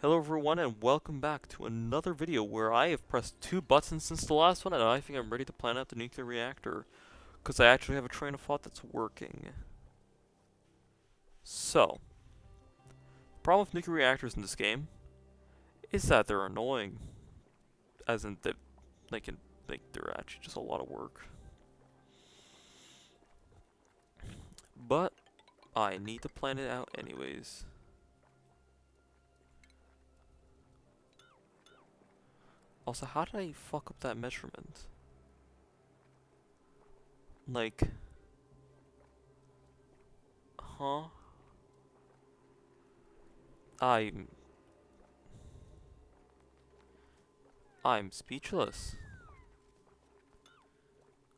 Hello everyone and welcome back to another video where I have pressed 2 buttons since the last one and I think I'm ready to plan out the nuclear reactor. Because I actually have a train of thought that's working. So, the problem with nuclear reactors in this game is that they're annoying. As in that they're actually just a lot of work. But I need to plan it out anyways. Also, how did I fuck up that measurement? Like, huh? I'm I'm speechless.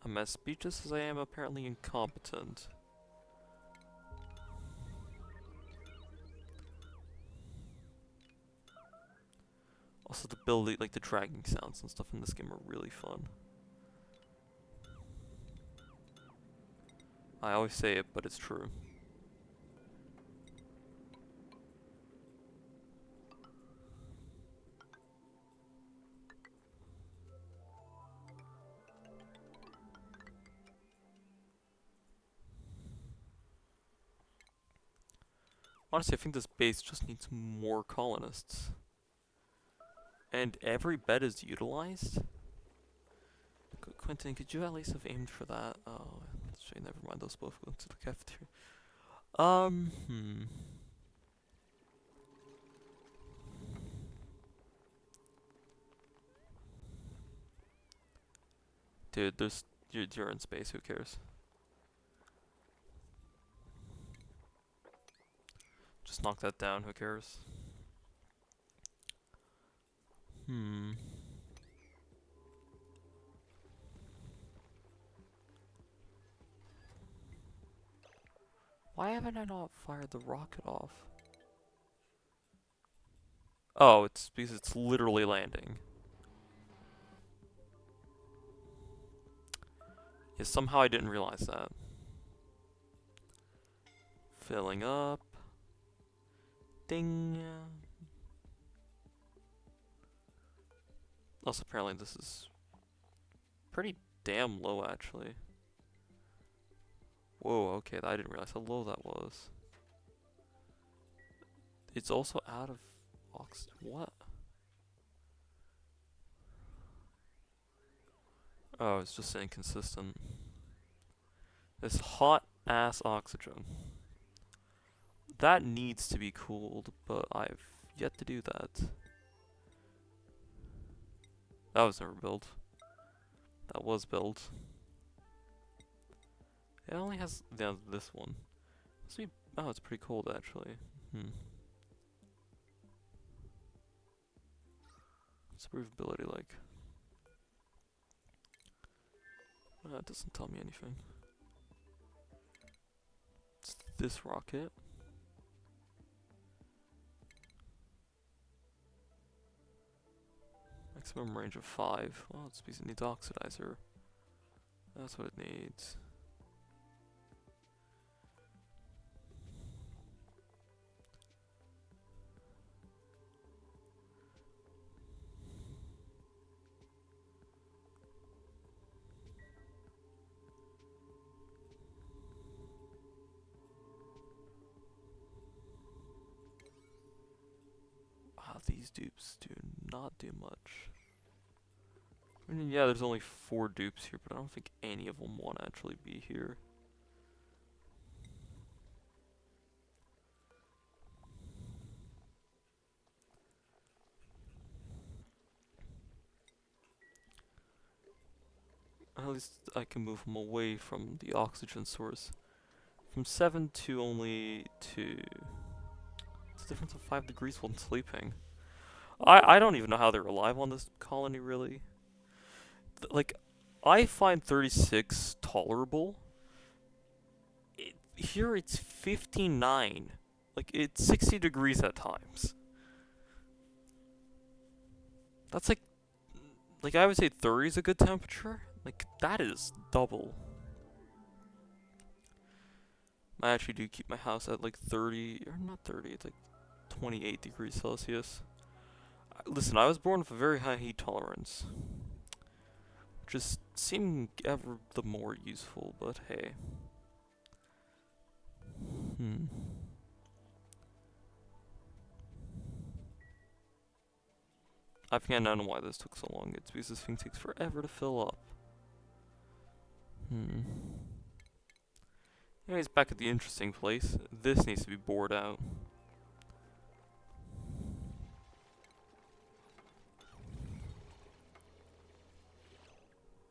I'm as speechless as I am apparently incompetent. Also, the ability, like the dragging sounds and stuff in this game are really fun. I always say it, but it's true. Honestly, I think this base just needs more colonists. And every bed is utilized? Quentin, could you at least have aimed for that? Oh, actually, never mind, those both go to the cafeteria. Hmm. Dude, you're in space, who cares? Just knock that down, who cares? Hmm. Why haven't I not fired the rocket off? Oh, it's because it's literally landing. Yeah, somehow I didn't realize that. Filling up. Ding. Also, apparently this is pretty damn low, actually. Whoa, okay, I didn't realize how low that was. It's also out of oxygen. What? Oh, it's just inconsistent. This hot ass oxygen. That needs to be cooled, but I've yet to do that. That was never built. That was built. It only has this one. Oh, it's pretty cold actually. What's breathability like? It doesn't tell me anything. It's this rocket. Maximum range of 5. Well, it's because it needs oxidizer. That's what it needs. Wow, these dupes do not do much. I mean, yeah, there's only 4 dupes here, but I don't think any of them want to actually be here. At least I can move them away from the oxygen source. From 7 to only 2. It's a difference of 5 degrees when sleeping. I don't even know how they're alive on this colony, really. Like, I find 36 tolerable. Here it's 59. Like, it's 60 degrees at times. That's like I would say 30 is a good temperature. Like, that is double. I actually do keep my house at like 30, or not 30, it's like 28 degrees Celsius. Listen, I was born with a very high heat tolerance. Just seemed ever the more useful, but hey. Hmm. I think I know why this took so long. It's because this thing takes forever to fill up. Anyways, back at the interesting place. This needs to be bored out.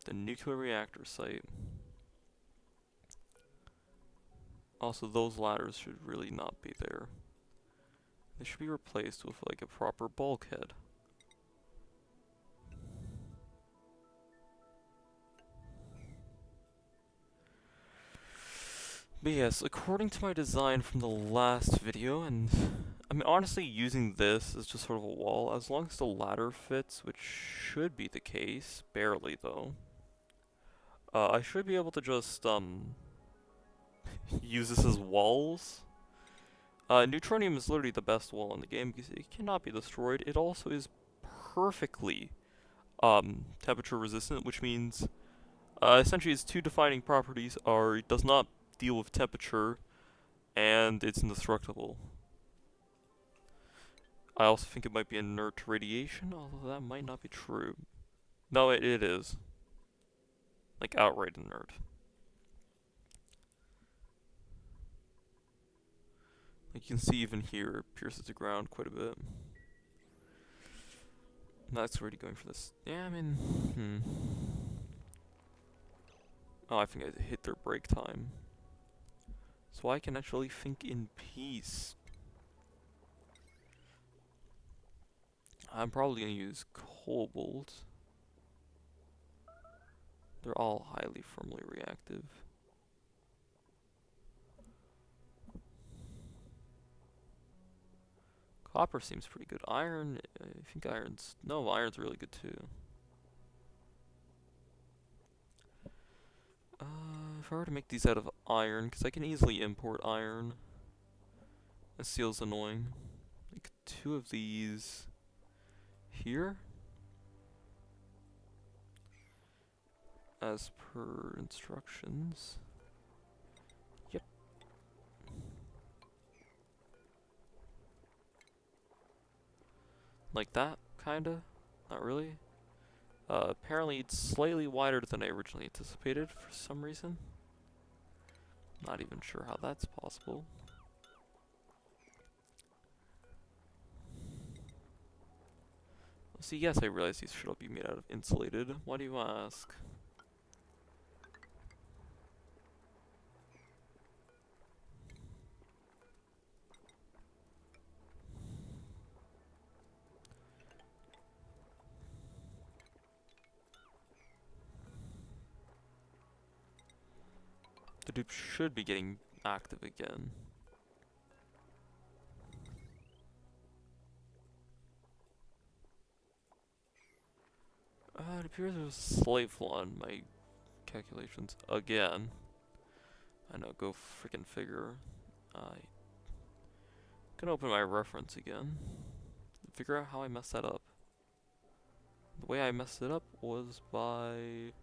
The nuclear reactor site. Also, those ladders should really not be there. They should be replaced with like a proper bulkhead. But yes, according to my design from the last video, and I mean honestly using this as just sort of a wall, as long as the ladder fits, which should be the case, barely though, I should be able to just use this as walls. Neutronium is literally the best wall in the game because it cannot be destroyed. It also is perfectly temperature resistant, which means essentially its two defining properties are it does not deal with temperature and it's indestructible. I also think it might be inert to radiation, although that might not be true. No, it is. Like outright inert. Like you can see even here, it pierces the ground quite a bit. That's already going for this. Yeah, I mean, Oh, I think I hit their break time. So I can actually think in peace. I'm probably gonna use cobalt. They're all highly firmly reactive. Copper seems pretty good. Iron, I think iron's... No, iron's really good too. If I were to make these out of iron, because I can easily import iron. That steel's annoying. Like 2 of these here. As per instructions. Yep. Like that, kinda. Not really. Apparently it's slightly wider than I originally anticipated for some reason. Not even sure how that's possible. See, yes, I realize these should all be made out of insulated. Why do you ask? The dupe should be getting active again. It appears there's a slight flaw in my calculations again. I know, go freaking figure. I can open my reference again. Figure out how I messed that up. The way I messed it up was by...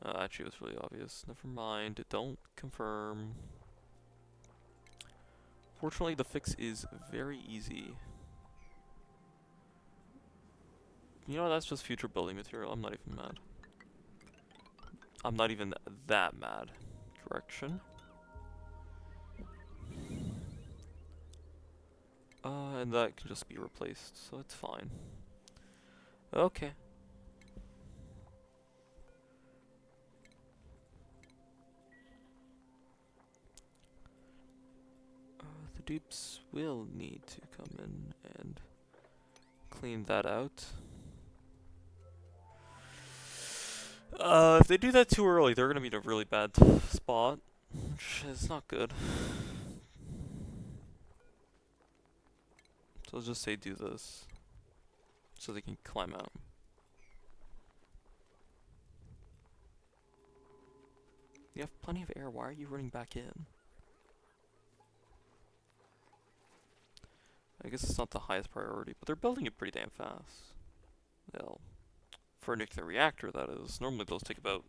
actually, it was really obvious. Never mind. Don't confirm. Fortunately, the fix is very easy. You know, that's just future building material. I'm not even mad. I'm not even that mad. Correction. And that can just be replaced, so it's fine. Okay. The dupes will need to come in and clean that out. If they do that too early, they're gonna be in a really bad spot, which is not good. So I'll just say do this, so they can climb out. You have plenty of air, why are you running back in? I guess it's not the highest priority, but they're building it pretty damn fast. Well, for a nuclear reactor, that is. Normally those take about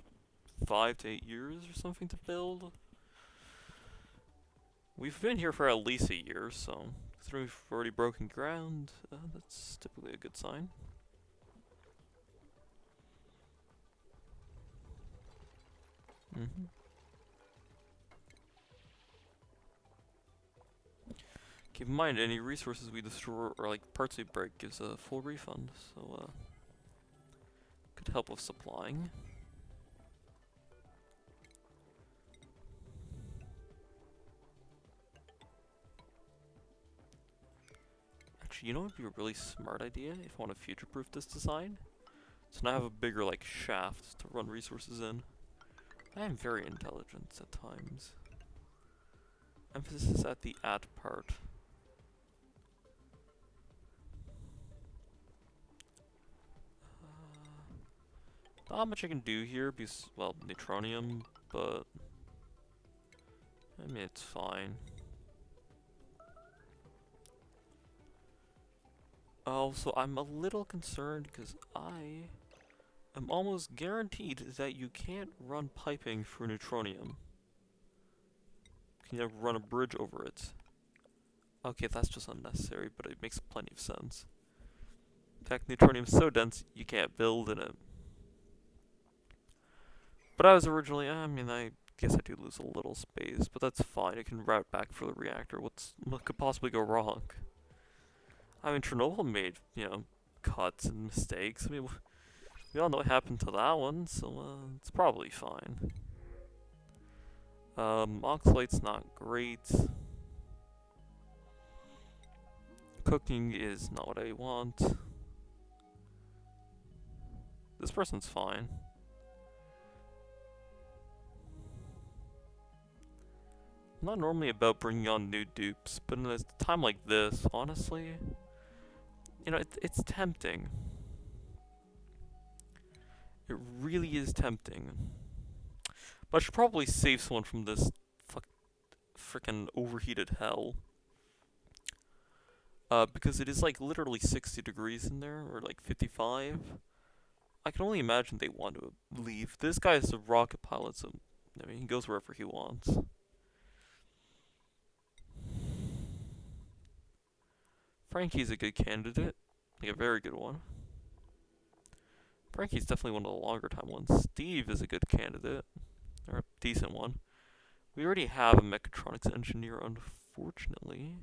5 to 8 years or something to build. We've been here for at least a year, so considering we've already broken ground, that's typically a good sign. Mm-hmm. Keep in mind, any resources we destroy or like parts we break gives a full refund, so could help with supplying. Actually, you know what would be a really smart idea if I want to future-proof this design? So now I have a bigger like shaft to run resources in. I am very intelligent at times. Emphasis at the at part. Not much I can do here because, well, neutronium, but I mean, it's fine. Also, I'm a little concerned because I am almost guaranteed that you can't run piping for neutronium. Can you run a bridge over it? Okay, that's just unnecessary, but it makes plenty of sense. In fact, neutronium is so dense, you can't build in it. But I was originally, I mean, I guess I do lose a little space, but that's fine. I can route back for the reactor. What could possibly go wrong? I mean, Chernobyl made, cuts and mistakes. I mean, we all know what happened to that one, so it's probably fine. Oxalate's not great. Cooking is not what I want. This person's fine. I'm not normally about bringing on new dupes, but in a time like this, honestly, it's tempting. It really is tempting. But I should probably save someone from this frickin' overheated hell. Because it is like literally 60 degrees in there, or like 55. I can only imagine they want to leave. This guy is a rocket pilot, so I mean, he goes wherever he wants. Frankie's a good candidate, like a very good one. Frankie's definitely one of the longer time ones. Steve is a good candidate, or a decent one. We already have a mechatronics engineer, unfortunately,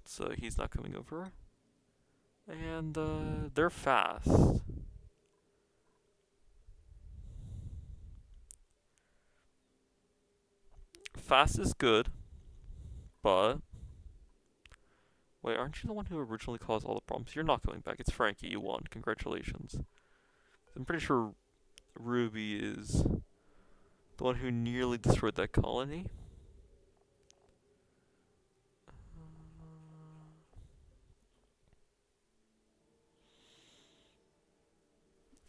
so he's not coming over. And they're fast. Fast is good, but wait, aren't you the one who originally caused all the problems? You're not coming back. It's Frankie. You won. Congratulations. I'm pretty sure Ruby is the one who nearly destroyed that colony.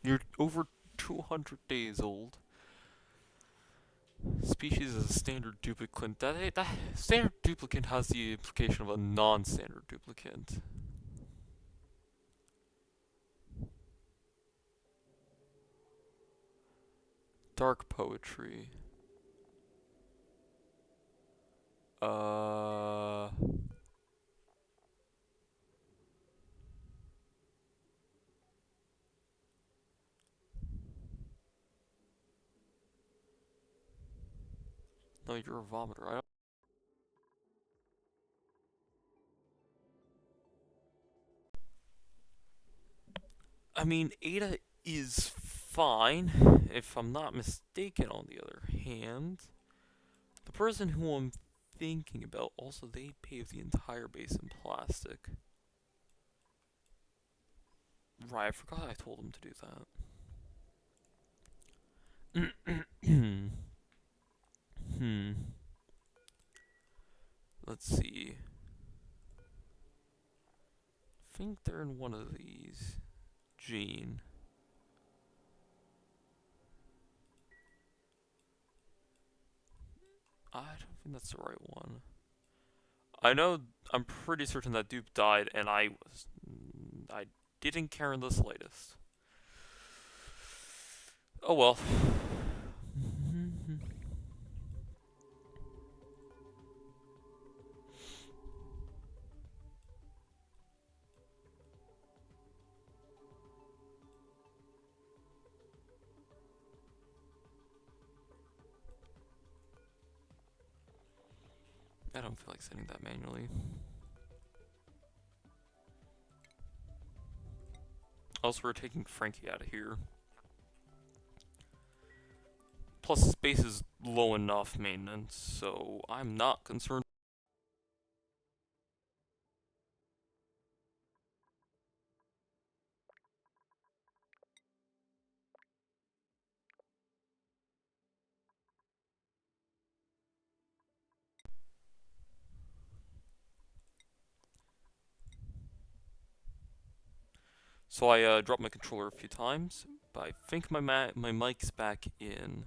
You're over 200 days old. Species is a standard duplicate. That standard duplicate has the implication of a non-standard duplicate. Dark poetry. Uh. No, you're a vomiter. I mean, Ada is fine, if I'm not mistaken, on the other hand. The person who I'm thinking about, also, they paved the entire base in plastic. Right, I forgot I told them to do that. Hmm. Let's see. I think they're in one of these. Gene. I don't think that's the right one. I know, I'm pretty certain that Dupe died, and I didn't care in the slightest. Oh well. I don't feel like setting that manually. Also, we're taking Frankie out of here. Plus, space is low enough maintenance, so I'm not concerned. So I dropped my controller a few times, but I think my mic's back in.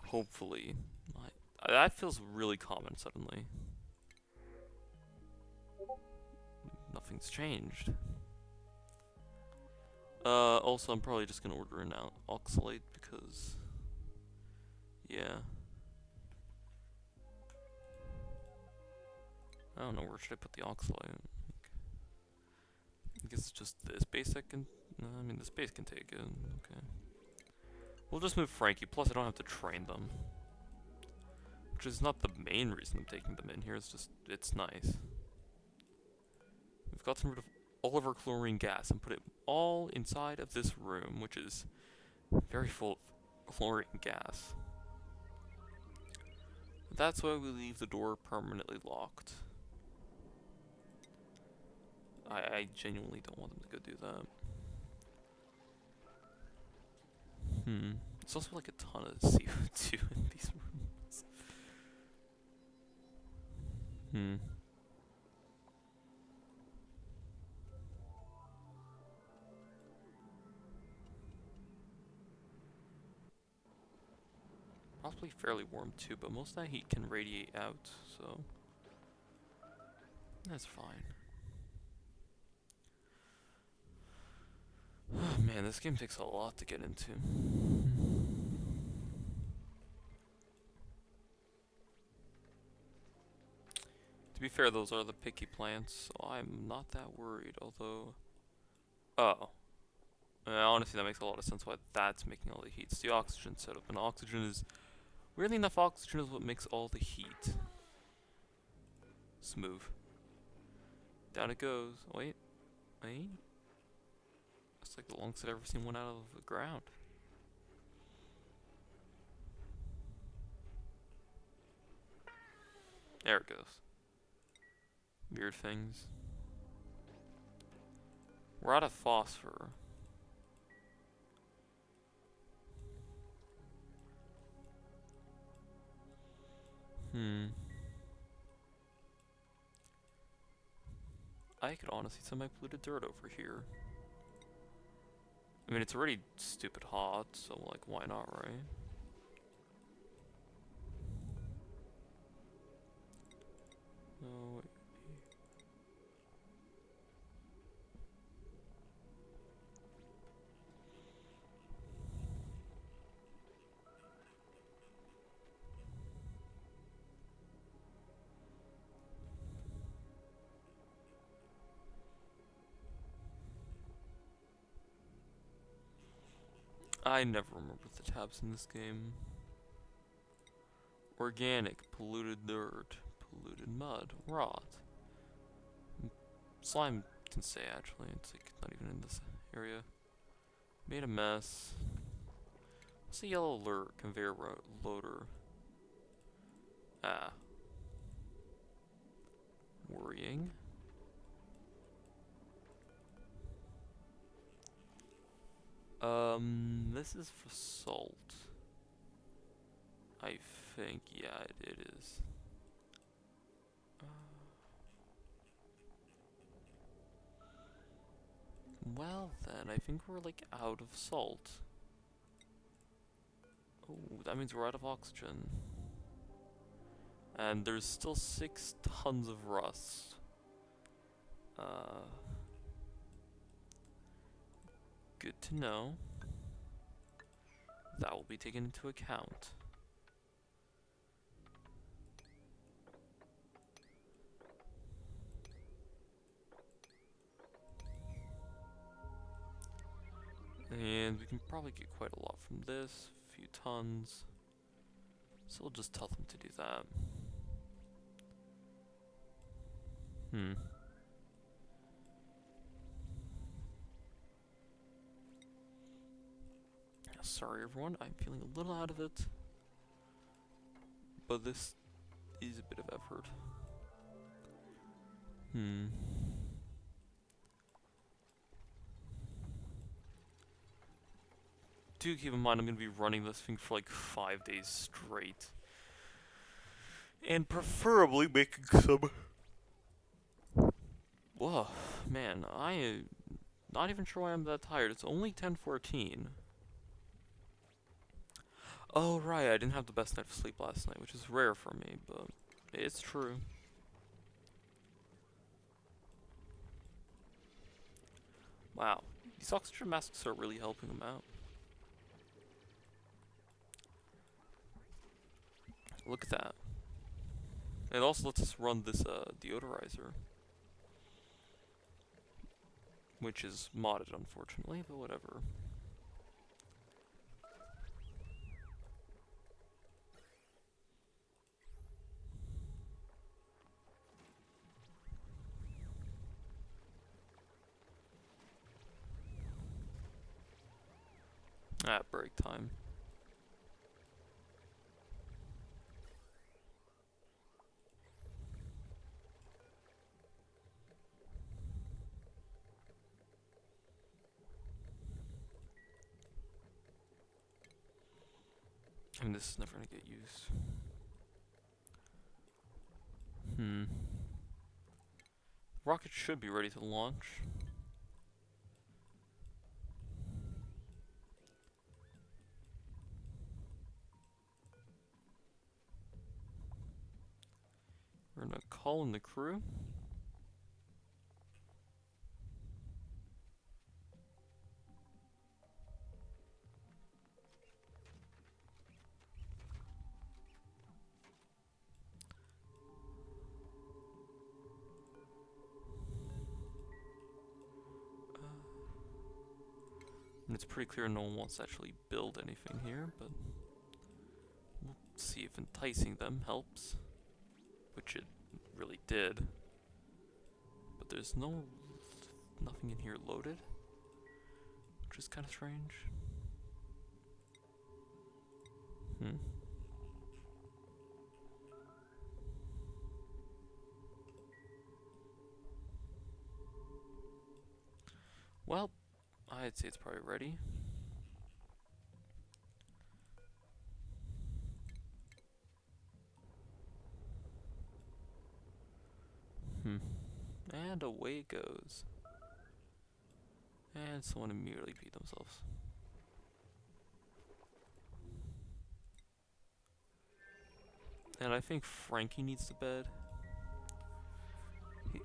Hopefully. That feels really common suddenly. Nothing's changed. Also, I'm probably just gonna order an oxalate because, yeah. I don't know, where should I put the oxalate? I guess it's just this base I can. No, I mean, this base can take it. Okay. We'll just move Frankie, plus I don't have to train them. Which is not the main reason I'm taking them in here, it's just, it's nice. We've gotten rid of all of our chlorine gas and put it all inside of this room, which is very full of chlorine gas. That's why we leave the door permanently locked. I genuinely don't want them to go do that. It's also like a ton of CO2 in these rooms. Possibly fairly warm too, but most of that heat can radiate out, so that's fine. Oh man, this game takes a lot to get into. To be fair, those are the picky plants, so I'm not that worried, although... Oh. Honestly, that makes a lot of sense why that's making all the heat. It's the oxygen setup, and oxygen is... Weirdly enough, oxygen is what makes all the heat. Smooth. Down it goes. Wait. That's like the longest I've ever seen one out of the ground. There it goes. Weird things. We're out of phosphor. I could honestly send my polluted dirt over here. I mean, it's already stupid hot, so like, why not, right? No. I never remember the tabs in this game. Organic, polluted dirt, polluted mud, rot. Slime can say actually, it's like not even in this area. Made a mess. What's the yellow alert conveyor loader? Ah. Worrying. This is for salt. I think, yeah, it is. Well then, I think we're like out of salt. Oh, that means we're out of oxygen. And there's still 6 tons of rust. Good to know. That will be taken into account. And we can probably get quite a lot from this. A few tons. So we'll just tell them to do that. Sorry everyone, I'm feeling a little out of it. But this is a bit of effort. Do keep in mind I'm going to be running this thing for like 5 days straight. And preferably making some... Whoa, man, I am not even sure why I'm that tired. It's only 10:14. Oh right, I didn't have the best night of sleep last night, which is rare for me, but it's true. Wow, these oxygen masks are really helping them out. Look at that. It also lets us run this deodorizer. Which is modded, unfortunately, but whatever. At break time. I mean, this is never gonna get used. Rocket should be ready to launch. We're gonna call in the crew. And it's pretty clear no one wants to actually build anything here, but we'll see if enticing them helps. Which it really did. But there's nothing in here loaded, which is kind of strange. Well, I'd say it's probably ready. And away it goes. And someone immediately beat themselves. And I think Frankie needs to bed.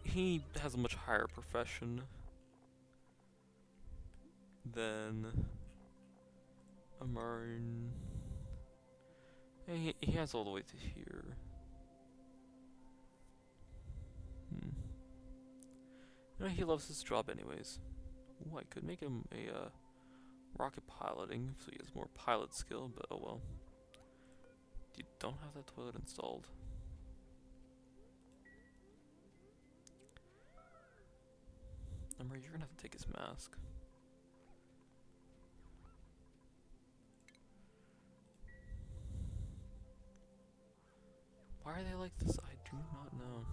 He has a much higher profession than Amarin. He has all the way to here. You know, he loves his job anyways. Ooh, I could make him a rocket piloting, so he has more pilot skill, but oh well. You don't have that toilet installed. Remember, you're gonna have to take his mask. Why are they like this? I do not know.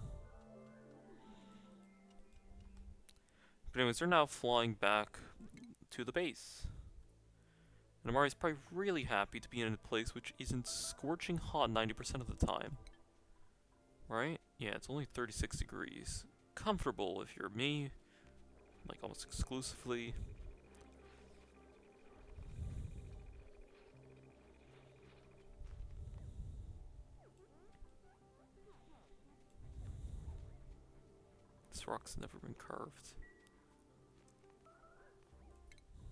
But anyways, they're now flying back to the base. And Amari's probably really happy to be in a place which isn't scorching hot 90% of the time. Right? Yeah, it's only 36 degrees. Comfortable if you're me. Like, almost exclusively. this rock's never been carved.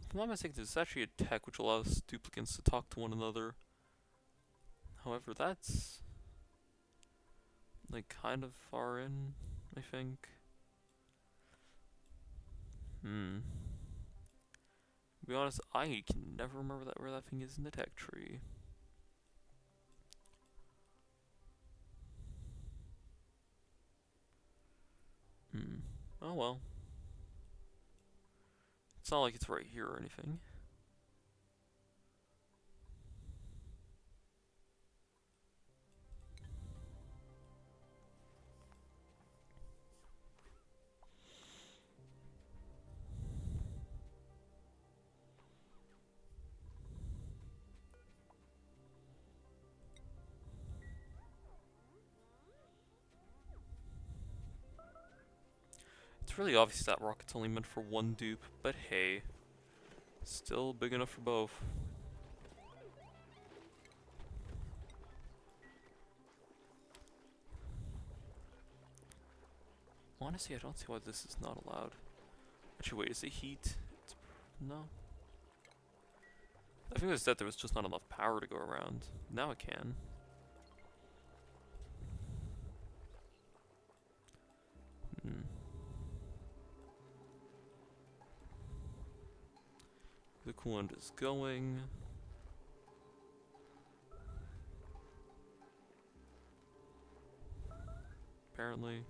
If I'm not mistaken, there's actually a tech which allows duplicants to talk to one another. However, that's like kind of far in, I think. To be honest, I can never remember where that thing is in the tech tree. Oh well. It's not like it's right here or anything. It's really obvious that rocket's only meant for one dupe, but hey, still big enough for both. Honestly, I don't see why this is not allowed. Actually, wait, is it heat? No. I think it was that there was just not enough power to go around. Now it can. The coolant is going. Apparently.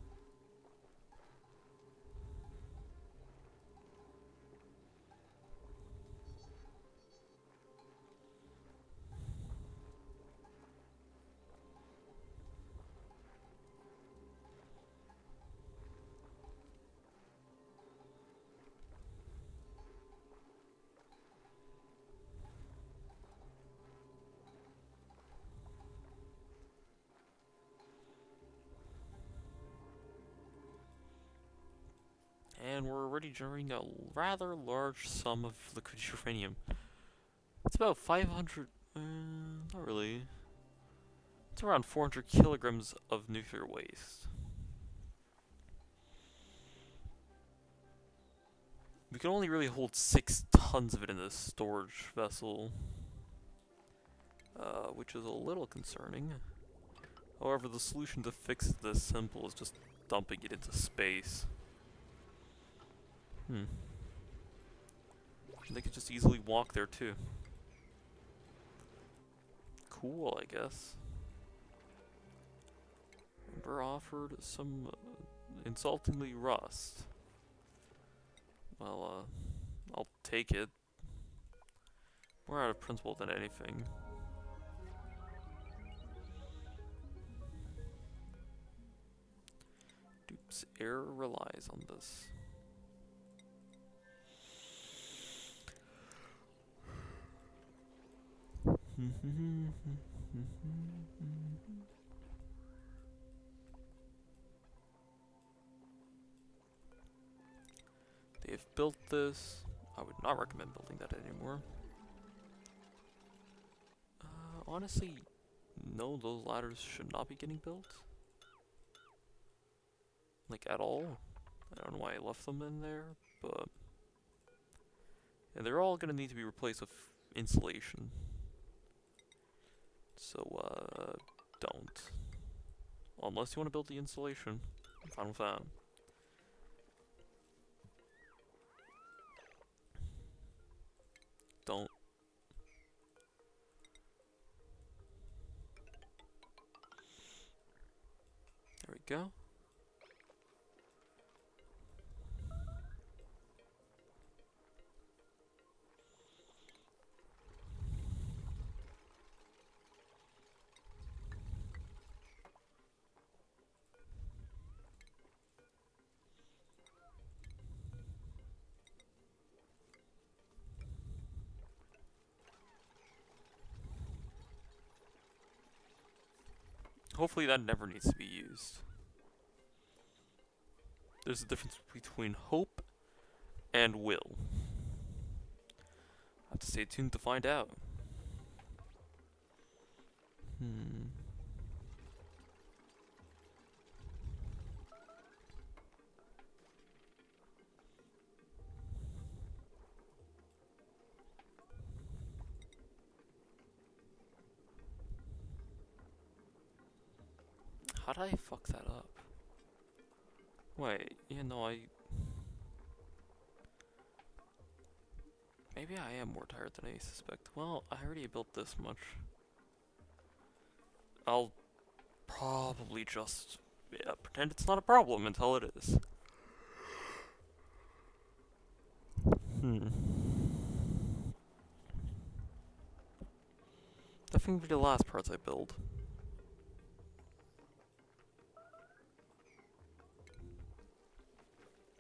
And we're already generating a rather large sum of liquid uranium. It's about 500, not really. It's around 400 kilograms of nuclear waste. We can only really hold 6 tons of it in this storage vessel, which is a little concerning. However, the solution to fix this simple is just dumping it into space. They could just easily walk there too. Cool, I guess. We're offered some insultingly rust. Well, I'll take it. More out of principle than anything. Dupe's error relies on this. They have built this. I would not recommend building that anymore. Honestly, no, those ladders should not be getting built. Like, at all. I don't know why I left them in there, but... yeah, they're all gonna need to be replaced with insulation. So, don't. Unless you want to build the insulation. I'm fine with that. Don't. There we go. Hopefully that never needs to be used. There's a difference between hope and will. I have to stay tuned to find out. How did I fuck that up? Wait, you know, maybe I am more tired than I suspect. Well, I already built this much. I'll probably just, yeah, pretend it's not a problem until it is. Definitely be the last parts I build.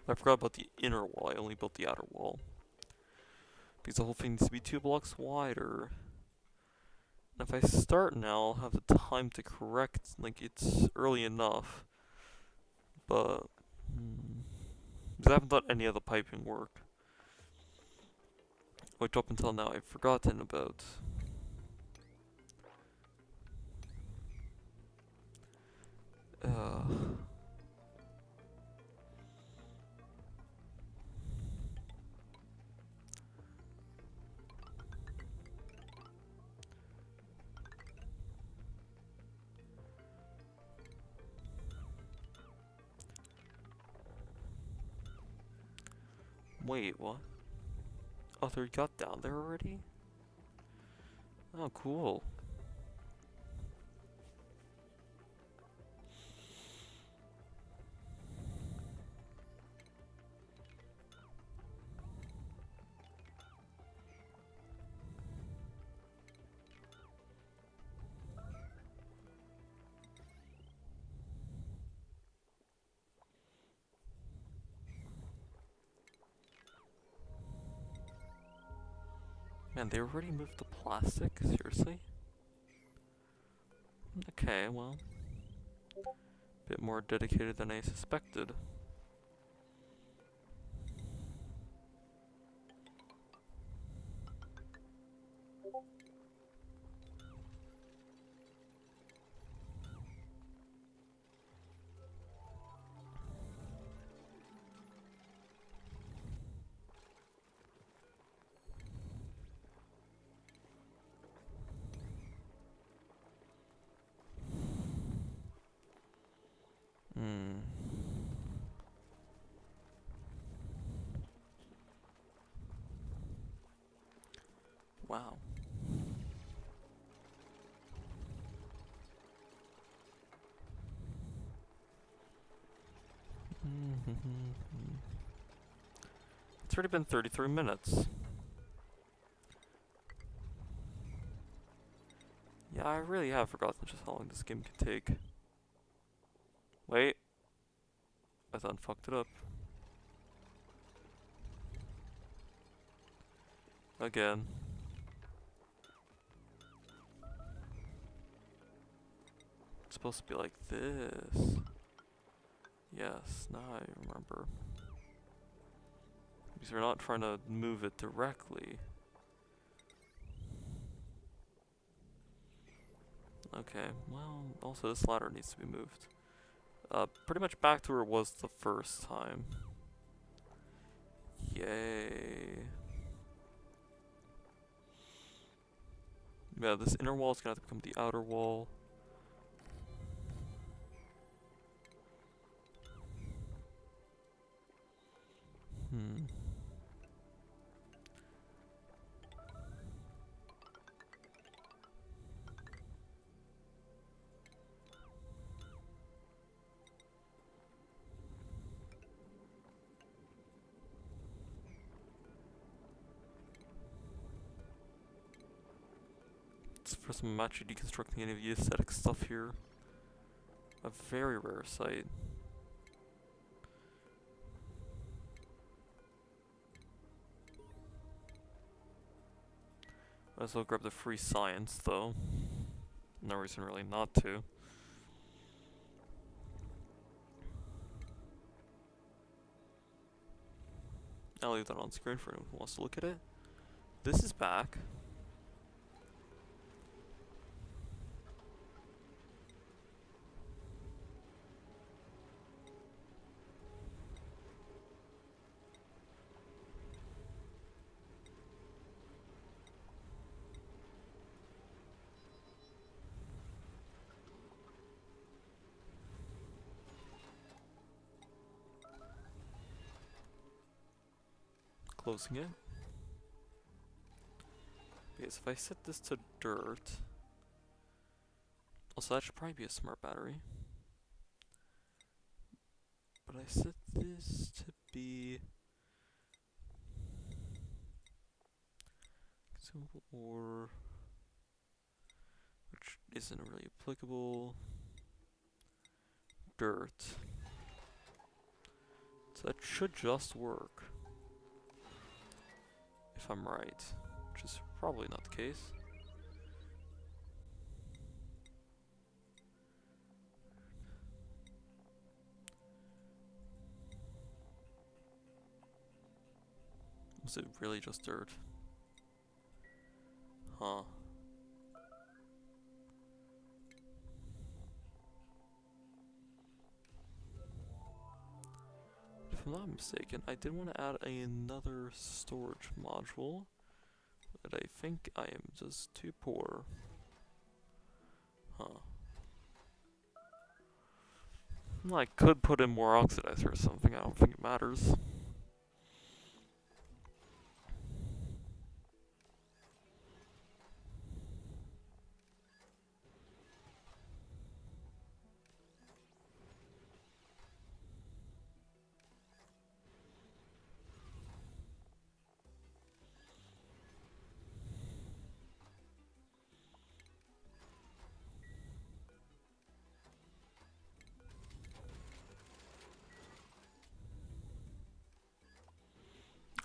I forgot about the inner wall, I only built the outer wall. Because the whole thing needs to be 2 blocks wider. And if I start now, I'll have the time to correct, like, it's early enough. But, because I haven't done any of the piping work. Which up until now I've forgotten about. Wait, what? Oh, they got down there already? Oh, cool. Man, they already moved the plastic? Seriously? Okay, well. A bit more dedicated than I suspected. Wow. It's already been 33 minutes. Yeah, I really have forgotten just how long this game can take. Wait. I thought I fucked it up. Again. It's supposed to be like this. Yes, now I remember. Because we're not trying to move it directly. Okay, well, also this ladder needs to be moved. Pretty much back to where it was the first time. Yay. Yeah, this inner wall is gonna have to become the outer wall. It's the first time I'm actually deconstructing any of the aesthetic stuff here. A very rare sight. Might as well grab the free science, though. No reason really not to. I'll leave that on screen for anyone who wants to look at it. This is back. closing it. Because if I set this to dirt... Also, that should probably be a smart battery. But I set this to be... consumable ore... which isn't really applicable. Dirt. So that should just work. If I'm right. Which is probably not the case. Was it really just dirt? Huh. If I'm not mistaken, I did want to add another storage module, but I think I am just too poor. Huh. Well, I could put in more oxidizer or something, I don't think it matters.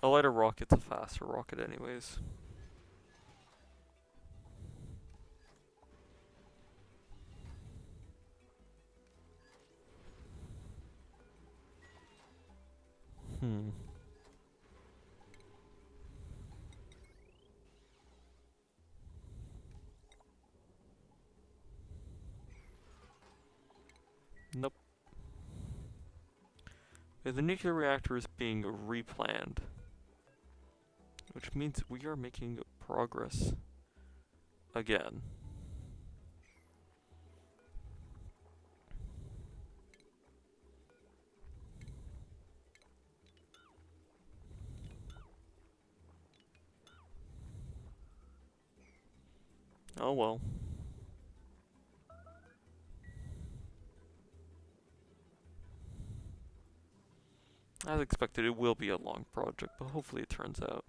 A lighter rocket's a faster rocket anyways. Nope. The nuclear reactor is being replanned. Which means we are making progress. Again. Oh well. As expected, it will be a long project, but hopefully it turns out.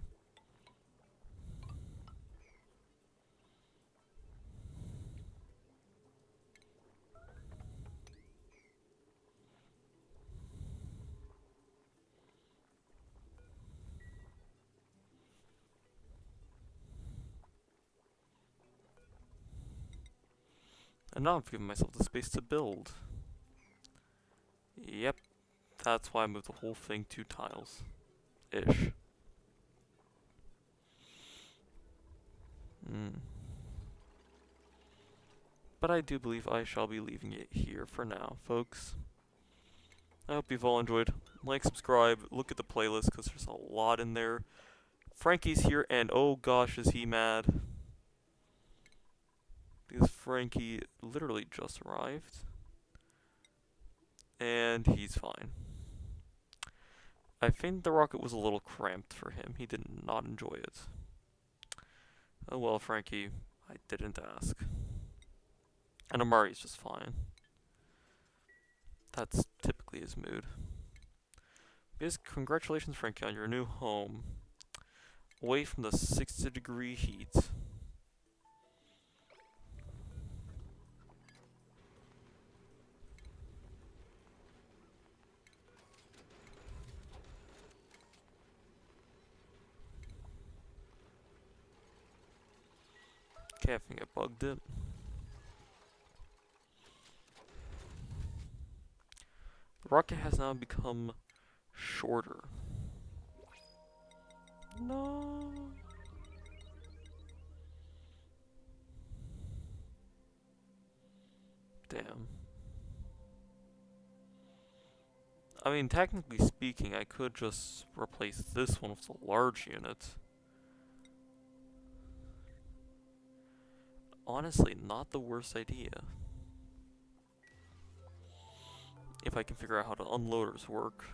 And now I've given myself the space to build. Yep, that's why I moved the whole thing 2 tiles. Ish. But I do believe I shall be leaving it here for now, folks. I hope you've all enjoyed. Like, subscribe, look at the playlist, because there's a lot in there. Frankie's here, and oh gosh, is he mad. Because Frankie literally just arrived. And he's fine. I think the rocket was a little cramped for him. He did not enjoy it. Oh well, Frankie, I didn't ask. And Amari's just fine. That's typically his mood. Because congratulations, Frankie, on your new home. Away from the 60-degree heat. Okay, I think I bugged it. The rocket has now become shorter. No. Damn. I mean, technically speaking, I could just replace this one with a large unit. Honestly, not the worst idea. If I can figure out how the unloaders work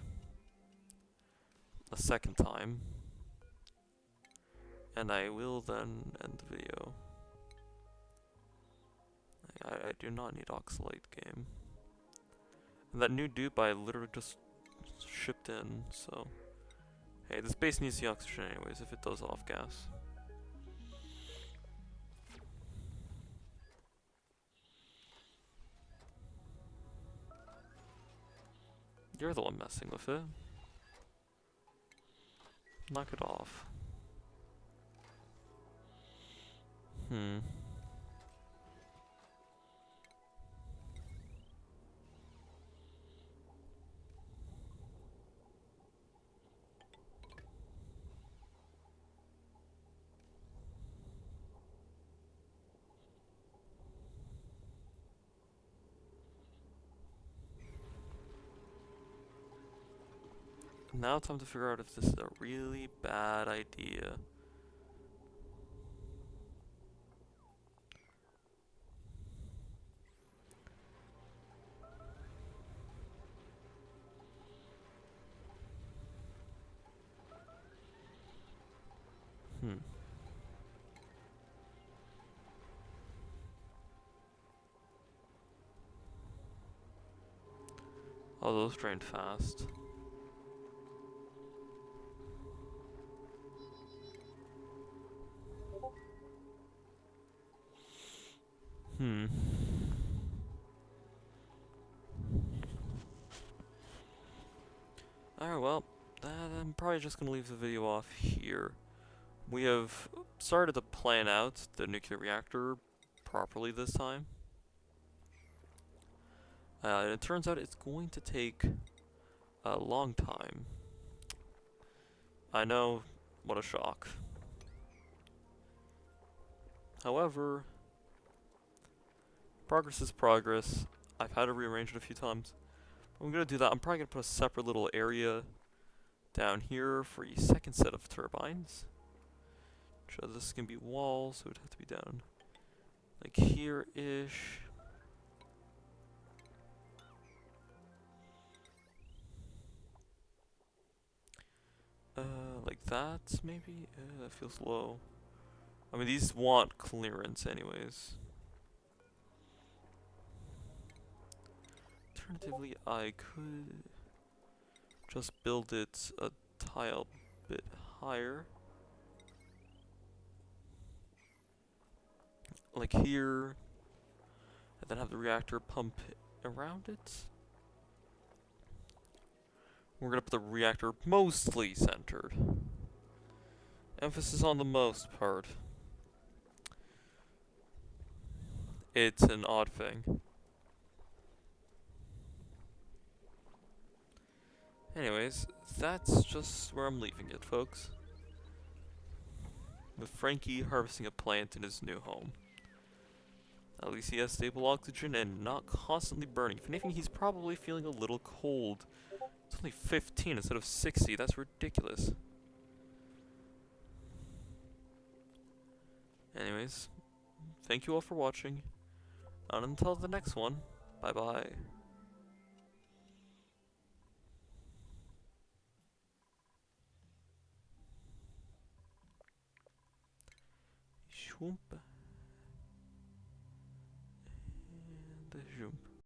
a second time. And I will then end the video. I do not need Oxalate game. And that new dupe I literally just shipped in, so... Hey, this base needs the oxygen anyways, if it does off gas. You're the one messing with it. Knock it off. Now time to figure out if this is a really bad idea. Oh, those drained fast. Alright, well, I'm probably just gonna leave the video off here. We have started to plan out the nuclear reactor properly this time. And it turns out it's going to take a long time. I know, what a shock. However, progress is progress. I've had to rearrange it a few times. I'm gonna do that. I'm probably gonna put a separate little area down here for a second set of turbines. So this can be walls, so it would have to be down like here-ish. Like that, maybe? That feels low. I mean, these want clearance anyways. Alternatively, I could just build it a tile bit higher. Like here. And then have the reactor pump around it. We're gonna put the reactor mostly centered. Emphasis on the most part. It's an odd thing. Anyways, that's just where I'm leaving it, folks. With Frankie harvesting a plant in his new home. At least he has stable oxygen and not constantly burning. If anything, he's probably feeling a little cold. It's only 15 instead of 60. That's ridiculous. Anyways, thank you all for watching. And until the next one, bye-bye. Shoomp. And shoomp.